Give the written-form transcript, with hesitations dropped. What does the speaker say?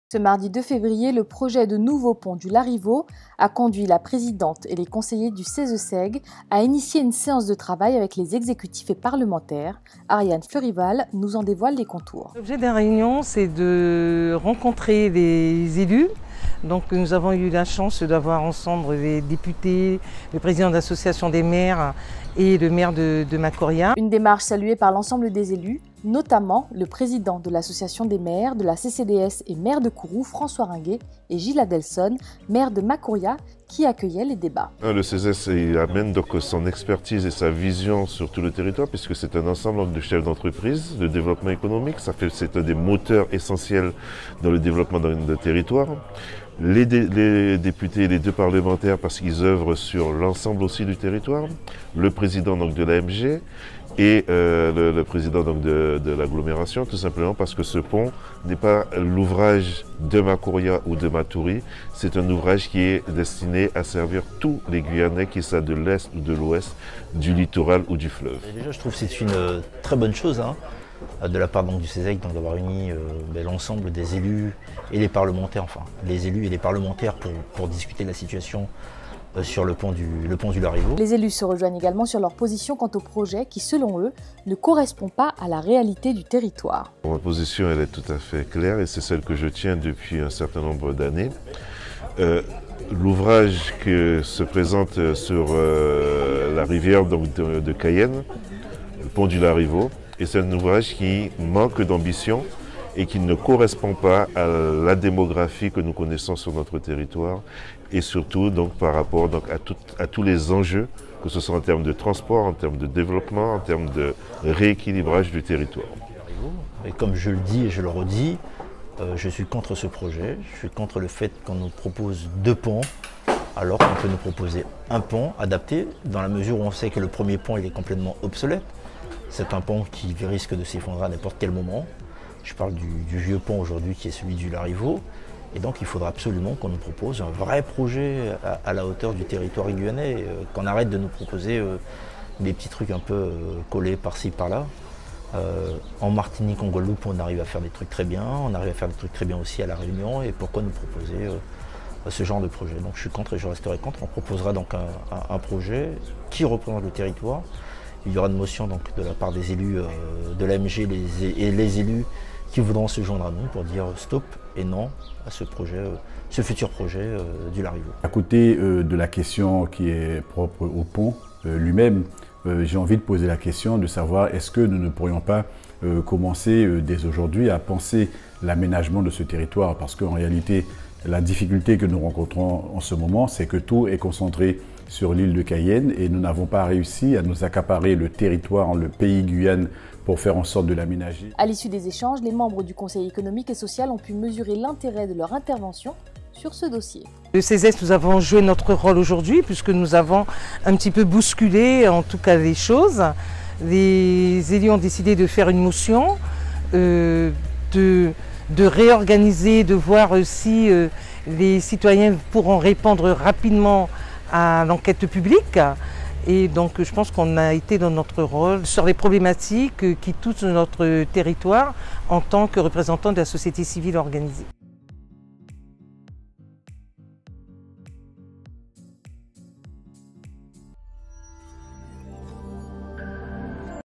Ce mardi 2 février, le projet de nouveau pont du Larivot a conduit la présidente et les conseillers du CESE-SEG à initier une séance de travail avec les exécutifs et parlementaires. Ariane Fleurival nous en dévoile les contours. L'objet de la réunion, c'est de rencontrer les élus. Donc nous avons eu la chance d'avoir ensemble les députés, le président de l'association des maires et le maire de Macoria. Une démarche saluée par l'ensemble des élus, notamment le président de l'association des maires, de la CCDS et maire de Kourou, François Ringuet, et Gilles Adelson, maire de Macoria, qui accueillait les débats. Le CESE il amène donc son expertise et sa vision sur tout le territoire, puisque c'est un ensemble de chefs d'entreprise, de développement économique. C'est un des moteurs essentiels dans le développement d'un territoire. Les députés et les deux parlementaires, parce qu'ils œuvrent sur l'ensemble aussi du territoire. Le président donc, de l'AMG et le président donc, de l'agglomération, tout simplement parce que ce pont n'est pas l'ouvrage de Macoria ou de Matoury, c'est un ouvrage qui est destiné à servir tous les Guyanais, qu'ils soient de l'Est ou de l'Ouest, du littoral ou du fleuve. Et déjà, je trouve que c'est une très bonne chose de la part donc, du CESEG d'avoir réuni l'ensemble des élus et les parlementaires, enfin les élus et les parlementaires pour discuter de la situation sur le pont du Larivot. Les élus se rejoignent également sur leur position quant au projet qui, selon eux, ne correspond pas à la réalité du territoire. Ma position, elle est tout à fait claire et c'est celle que je tiens depuis un certain nombre d'années. L'ouvrage qui se présente sur la rivière donc, de Cayenne, le pont du Larivot, et c'est un ouvrage qui manque d'ambition et qui ne correspond pas à la démographie que nous connaissons sur notre territoire et surtout donc, par rapport donc, à tous les enjeux, que ce soit en termes de transport, en termes de développement, en termes de rééquilibrage du territoire. Et comme je le dis et je le redis, je suis contre ce projet. Je suis contre le fait qu'on nous propose deux ponts alors qu'on peut nous proposer un pont adapté dans la mesure où on sait que le premier pont il est complètement obsolète. C'est un pont qui risque de s'effondrer à n'importe quel moment. Je parle du vieux pont aujourd'hui qui est celui du Larivot. Et donc il faudra absolument qu'on nous propose un vrai projet à la hauteur du territoire guyanais, qu'on arrête de nous proposer des petits trucs un peu collés par-ci par-là. En Martinique, en Guadeloupe, on arrive à faire des trucs très bien, on arrive à faire des trucs très bien aussi à La Réunion, et pourquoi nous proposer ce genre de projet? Donc je suis contre et je resterai contre. On proposera donc un projet qui représente le territoire. Il y aura une motion donc, de la part des élus de l'AMG et les élus qui voudront se joindre à nous pour dire stop et non à ce projet, ce futur projet du Larivot. À côté de la question qui est propre au pont lui-même, j'ai envie de poser la question de savoir est-ce que nous ne pourrions pas commencer dès aujourd'hui à penser l'aménagement de ce territoire, parce qu'en réalité, la difficulté que nous rencontrons en ce moment, c'est que tout est concentré sur l'île de Cayenne et nous n'avons pas réussi à nous accaparer le territoire, le pays Guyane, pour faire en sorte de l'aménager. À l'issue des échanges, les membres du Conseil économique et social ont pu mesurer l'intérêt de leur intervention sur ce dossier. Le CESE, nous avons joué notre rôle aujourd'hui puisque nous avons un petit peu bousculé en tout cas les choses. Les élus ont décidé de faire une motion, de réorganiser, de voir si les citoyens pourront répondre rapidement à l'enquête publique. Et donc je pense qu'on a été dans notre rôle sur les problématiques qui touchent notre territoire en tant que représentant de la société civile organisée.